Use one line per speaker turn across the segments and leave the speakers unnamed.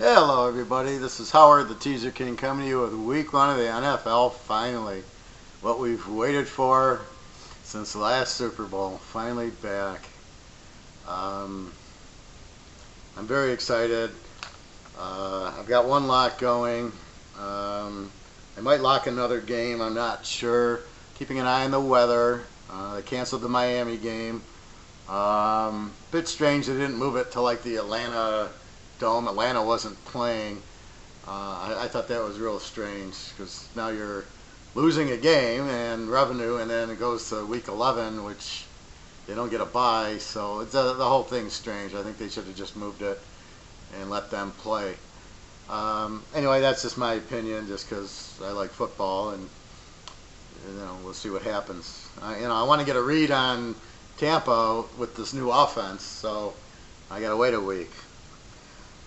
Hello everybody, this is Howard the Teaser King coming to you with week 1 of the NFL. Finally, what we've waited for since the last Super Bowl, finally back. I'm very excited. I've got one lock going. I might lock another game, I'm not sure. Keeping an eye on the weather. They canceled the Miami game. Bit strange they didn't move it to like the Atlanta Dome. Atlanta wasn't playing. I thought that was real strange because now you're losing a game and revenue, and then it goes to week 11, which they don't get a bye. So it's the whole thing's strange. I think they should have just moved it and let them play. Anyway, that's just my opinion, just because I like football, and we'll see what happens. I want to get a read on Tampa with this new offense, so I gotta wait a week.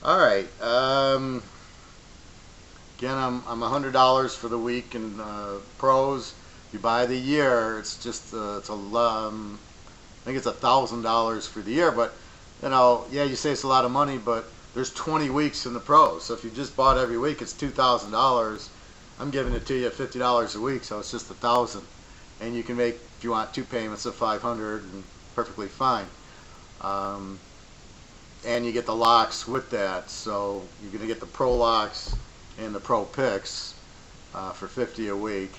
All right. Again, I'm $100 for the week in pros. You buy the year, it's just I think it's $1,000 for the year. But yeah, you say it's a lot of money, but there's 20 weeks in the pros. So if you just bought every week, it's $2,000. I'm giving it to you at $50 a week, so it's just $1,000, and you can make, if you want, 2 payments of $500, and perfectly fine. And you get the locks with that, so you're going to get the pro locks and the pro picks for $50 a week.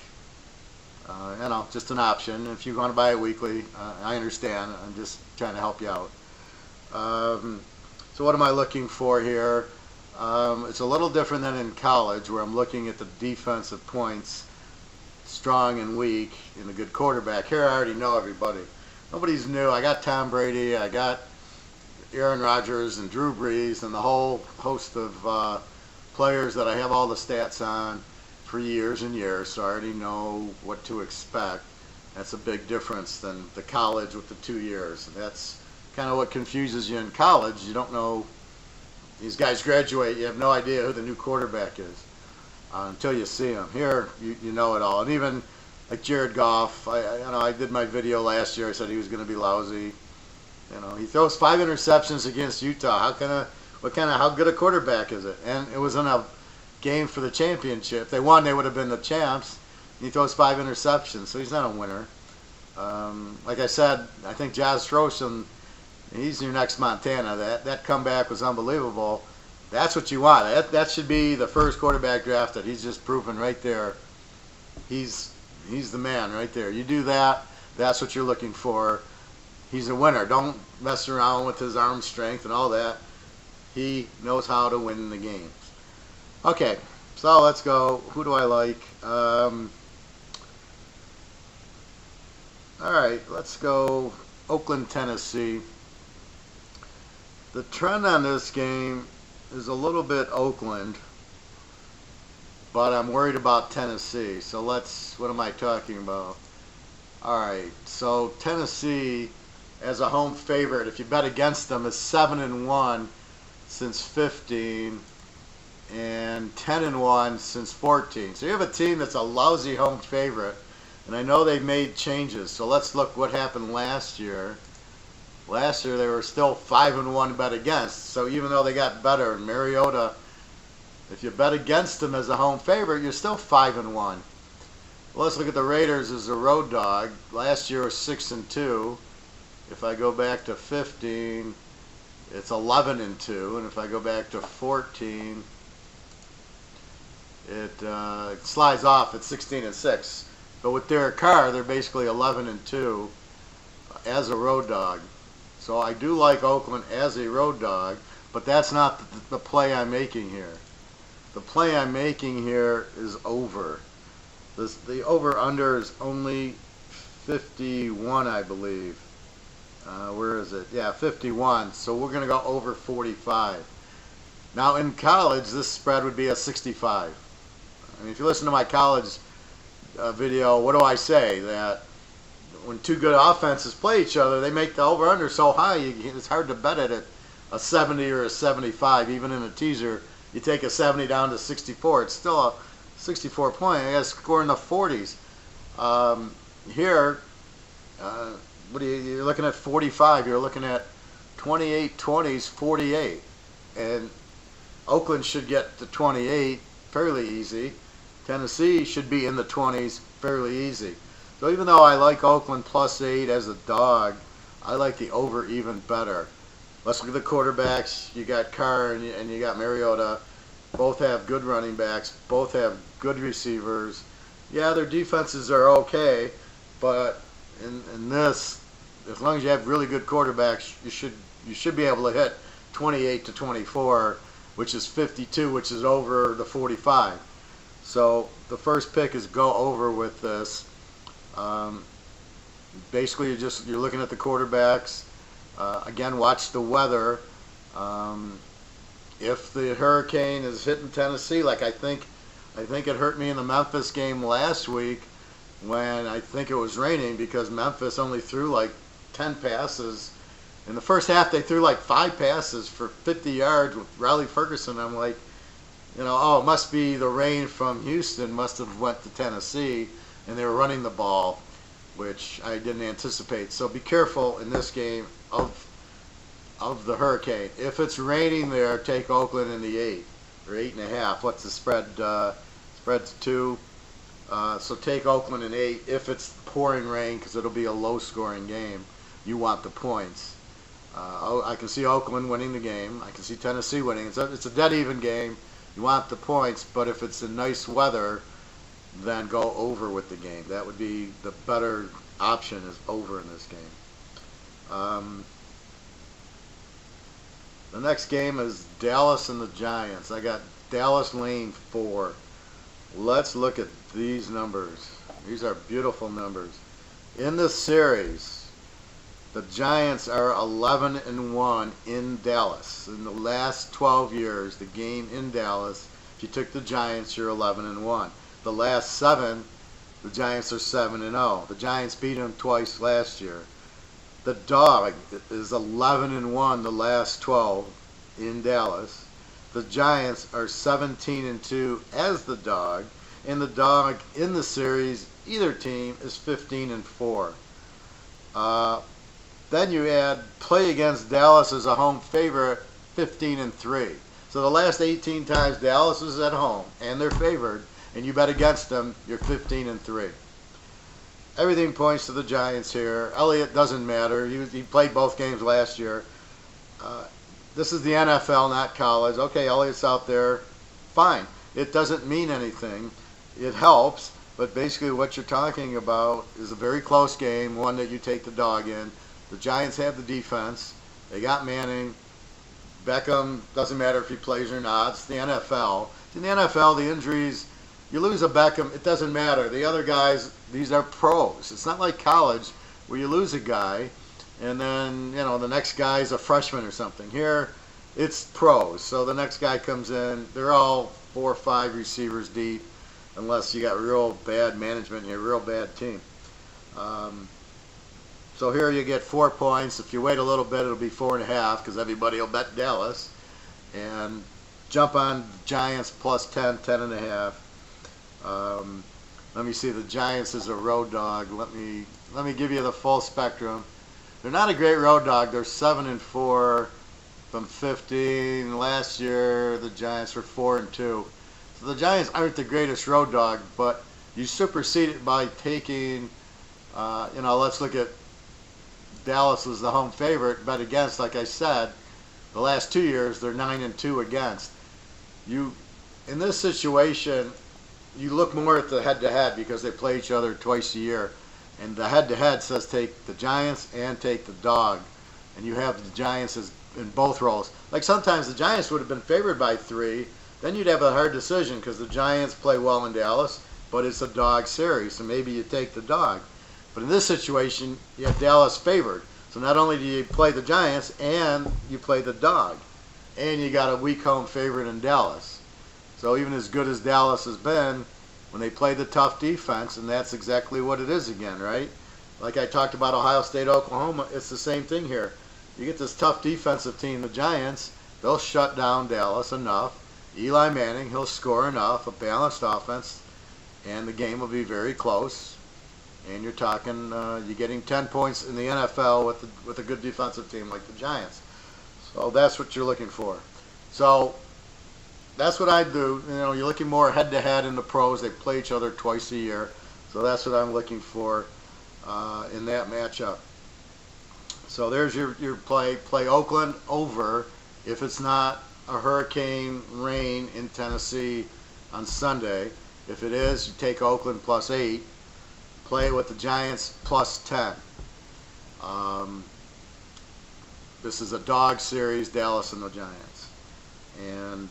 Just an option. If you want to buy it weekly, I understand. I'm just trying to help you out. So what am I looking for here? It's a little different than in college, where I'm looking at the defensive points, strong and weak, and a good quarterback. Here I already know everybody. Nobody's new. I got Tom Brady, I got Aaron Rodgers and Drew Brees and the whole host of players that I have all the stats on for years and years, so I already know what to expect. That's a big difference than the college with the 2 years. And that's kind of what confuses you in college. You don't know. These guys graduate, you have no idea who the new quarterback is until you see them. Here, you know it all. And even like Jared Goff, I did my video last year. I said he was going to be lousy. He throws 5 interceptions against Utah. How good a quarterback is it? And it was in a game for the championship. If they won, they would have been the champs. He throws 5 interceptions, so he's not a winner. Like I said, I think Josh Rosen, he's your next Montana. That comeback was unbelievable. That's what you want. That should be the first quarterback drafted. He's just proven right there. He's the man right there. You do that, that's what you're looking for. He's a winner. Don't mess around with his arm strength and all that. He knows how to win the games. Okay, so let's go. Who do I like? All right, let's go Oakland, Tennessee. The trend on this game is a little bit Oakland, but I'm worried about Tennessee. So what am I talking about? All right, so Tennessee as a home favorite, if you bet against them, is 7-1 since 15 and 10-1 since 14. So you have a team that's a lousy home favorite, and I know they made changes. So let's look what happened last year. Last year they were still 5-1 bet against. So even though they got better, and Mariota, if you bet against them as a home favorite, you're still 5-1. Well, let's look at the Raiders as a road dog. Last year was 6-2. If I go back to 15, it's 11-2, and if I go back to 14, it slides off at 16-6. But with Derek Carr, they're basically 11-2 as a road dog. So I do like Oakland as a road dog, but that's not the play I'm making here. The play I'm making here is over. The over-under is only 51, I believe. Where is it? Yeah, 51. So we're going to go over 45. Now in college, this spread would be a 65. I mean, if you listen to my college video, what do I say? That when two good offenses play each other, they make the over-under so high, it's hard to bet it at a 70 or a 75. Even in a teaser, you take a 70 down to 64. It's still a 64 point. I got to score in the 40s. Here, you're looking at 45. You're looking at 28 20s, 48. And Oakland should get to 28 fairly easy. Tennessee should be in the 20s fairly easy. So even though I like Oakland +8 as a dog, I like the over even better. Let's look at the quarterbacks. You got Carr and you got Mariota. Both have good running backs. Both have good receivers. Yeah, their defenses are okay, but in this, as long as you have really good quarterbacks, you should be able to hit 28 to 24, which is 52, which is over the 45. So the first pick is go over with this. Basically, you're looking at the quarterbacks. Again, watch the weather. If the hurricane is hitting Tennessee, like I think it hurt me in the Memphis game last week when I think it was raining, because Memphis only threw like 10 passes. In the first half, they threw like 5 passes for 50 yards with Riley Ferguson. I'm like, oh, it must be the rain from Houston must have went to Tennessee, and they were running the ball, which I didn't anticipate. So be careful in this game of the hurricane. If it's raining there, take Oakland in the 8 or 8.5. What's the spread? Spread's 2. So take Oakland in 8. If it's pouring rain, because it'll be a low-scoring game, you want the points. I can see Oakland winning the game. I can see Tennessee winning. It's a dead even game. You want the points, but if it's in nice weather, then go over with the game. That would be the better option, is over in this game. The next game is Dallas and the Giants. I got Dallas laying 4. Let's look at these numbers. These are beautiful numbers. In this series, the Giants are 11-1 in Dallas. In the last 12 years, the game in Dallas, if you took the Giants, you're 11-1. The last 7, the Giants are 7-0. The Giants beat them twice last year. The dog is 11-1 the last 12 in Dallas. The Giants are 17-2 as the dog, and the dog in the series, either team, is 15-4. Then you add play against Dallas as a home favorite, 15-3. So the last 18 times Dallas is at home and they're favored, and you bet against them, you're 15-3. Everything points to the Giants here. Elliott doesn't matter. He played both games last year. This is the NFL, not college. Okay, Elliott's out there. Fine. It doesn't mean anything. It helps, but basically what you're talking about is a very close game, one that you take the dog in. The Giants have the defense. They got Manning. Beckham, doesn't matter if he plays or not. It's the NFL. In the NFL, the injuries, you lose a Beckham, it doesn't matter. The other guys, these are pros. It's not like college where you lose a guy and then, the next guy's a freshman or something. Here, it's pros. So the next guy comes in, they're all 4 or 5 receivers deep, unless you got real bad management and you're a real bad team. So here you get 4 points. If you wait a little bit, it'll be 4.5, because everybody will bet Dallas. And jump on Giants +10, 10.5. Let me see, the Giants is a road dog. Let me give you the full spectrum. They're not a great road dog. They're 7-4 from 15. Last year, the Giants were 4-2. So the Giants aren't the greatest road dog, but you supersede it by taking, let's look at Dallas as the home favorite, bet against, like I said, the last 2 years, they're 9-2 against. In this situation, you look more at the head-to-head, because they play each other twice a year. And the head-to-head says take the Giants and take the dog. And you have the Giants as in both roles. Like sometimes the Giants would have been favored by 3. Then you'd have a hard decision, because the Giants play well in Dallas, but it's a dog series, so maybe you take the dog. But in this situation, you have Dallas favored. So not only do you play the Giants, and you play the dog. And you got a weak home favorite in Dallas. So even as good as Dallas has been, when they play the tough defense, and that's exactly what it is again, right? Like I talked about Ohio State, Oklahoma, it's the same thing here. You get this tough defensive team, the Giants, they'll shut down Dallas enough. Eli Manning, he'll score enough, a balanced offense, and the game will be very close. And you're talking, you're getting 10 points in the NFL with a good defensive team like the Giants. So that's what you're looking for. So that's what I do. You know, you're looking more head-to-head in the pros. They play each other twice a year. So that's what I'm looking for in that matchup. So there's your play. Play Oakland over if it's not a hurricane rain in Tennessee on Sunday. If it is, you take Oakland +8. Play with the Giants +10. This is a dog series, Dallas and the Giants. And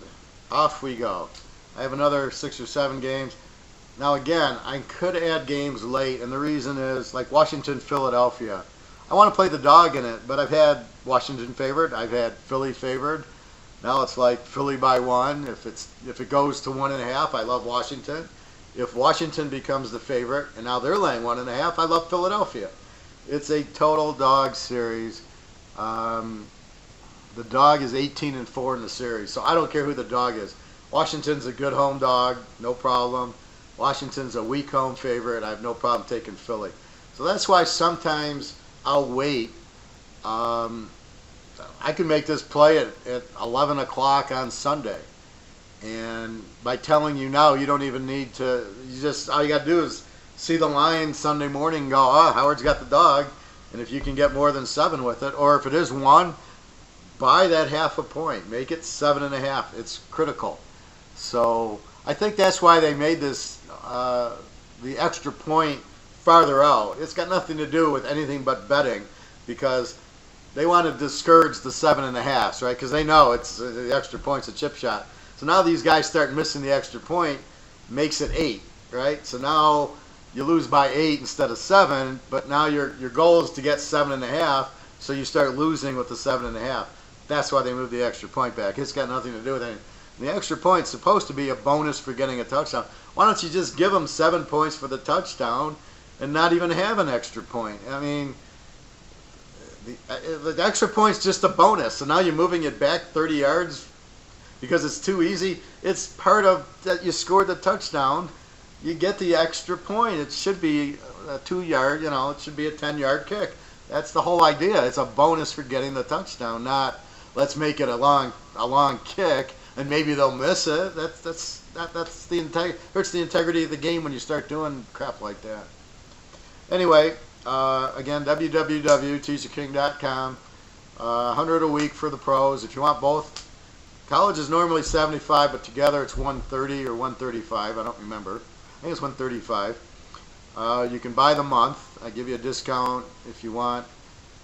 off we go. I have another 6 or 7 games. Now again, I could add games late, and the reason is like Washington, Philadelphia. I want to play the dog in it, but I've had Washington favored. I've had Philly favored. Now it's like Philly by 1. If it goes to 1.5, I love Washington. If Washington becomes the favorite, and now they're laying 1.5, I love Philadelphia. It's a total dog series. The dog is 18-4 in the series, so I don't care who the dog is. Washington's a good home dog, no problem. Washington's a weak home favorite. I have no problem taking Philly. So that's why sometimes I'll wait. I can make this play at 11 o'clock on Sunday. And by telling you now, you don't even need to, all you got to do is see the line Sunday morning and go, oh, Howard's got the dog. And if you can get more than 7 with it, or if it is 1, buy that half a point. Make it 7.5. It's critical. So I think that's why they made this, the extra point farther out. It's got nothing to do with anything but betting, because they want to discourage the 7.5s, right? Because they know it's the extra point's a chip shot. So now these guys start missing the extra point, makes it 8, right? So now you lose by 8 instead of 7, but now your goal is to get 7.5, so you start losing with the 7.5. That's why they moved the extra point back. It's got nothing to do with anything. The extra point's supposed to be a bonus for getting a touchdown. Why don't you just give them 7 points for the touchdown and not even have an extra point? I mean, the extra point's just a bonus, so now you're moving it back 30 yards because it's too easy. It's part of that you scored the touchdown. You get the extra point. It should be a 2-yard, it should be a 10-yard kick. That's the whole idea. It's a bonus for getting the touchdown, not let's make it a long kick and maybe they'll miss it. That's hurts the integrity of the game when you start doing crap like that. Anyway, again, www.teaserking.com. 100 a week for the pros. If you want both, college is normally 75, but together it's 130 or 135. I don't remember. I think it's 135. You can buy the month. I give you a discount if you want.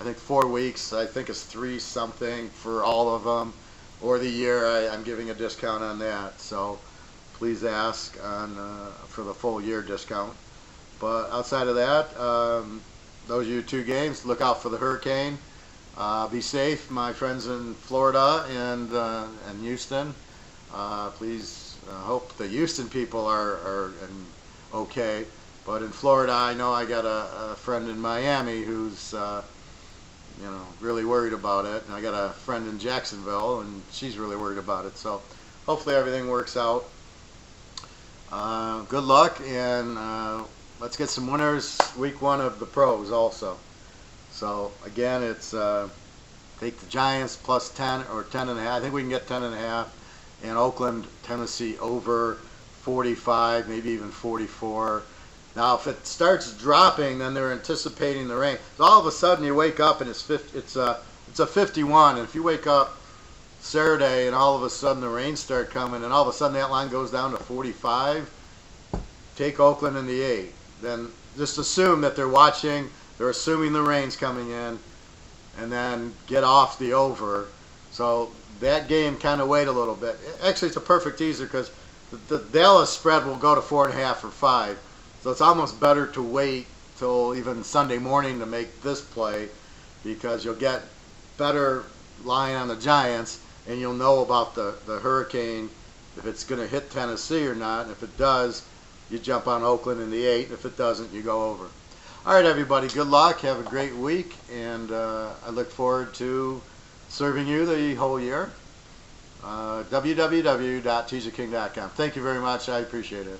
I think 4 weeks. I think it's 3 something for all of them. Or the year, I'm giving a discount on that. So please ask for the full year discount. But outside of that, those are your 2 games. Look out for the hurricane. Be safe, my friends in Florida and Houston. Please hope the Houston people are okay. But in Florida, I know I got a friend in Miami who's really worried about it, and I got a friend in Jacksonville, and she's really worried about it. So hopefully everything works out. Good luck, and let's get some winners week 1 of the pros also. So again, it's take the Giants +10 or 10.5. I think we can get 10.5. And Oakland, Tennessee over 45, maybe even 44. Now, if it starts dropping, then they're anticipating the rain. So all of a sudden, you wake up and it's a 51. And if you wake up Saturday and all of a sudden the rains start coming, and all of a sudden that line goes down to 45, take Oakland in the 8. Then just assume that they're watching. They're assuming the rain's coming in, and then get off the over. So that game kind of wait a little bit. Actually, it's a perfect teaser because the Dallas spread will go to 4.5 or 5. So it's almost better to wait till even Sunday morning to make this play, because you'll get better line on the Giants, and you'll know about the hurricane, if it's going to hit Tennessee or not. And if it does, you jump on Oakland in the 8. If it doesn't, you go over. All right, everybody, good luck. Have a great week, and I look forward to serving you the whole year. www.teaserking.com. Thank you very much. I appreciate it.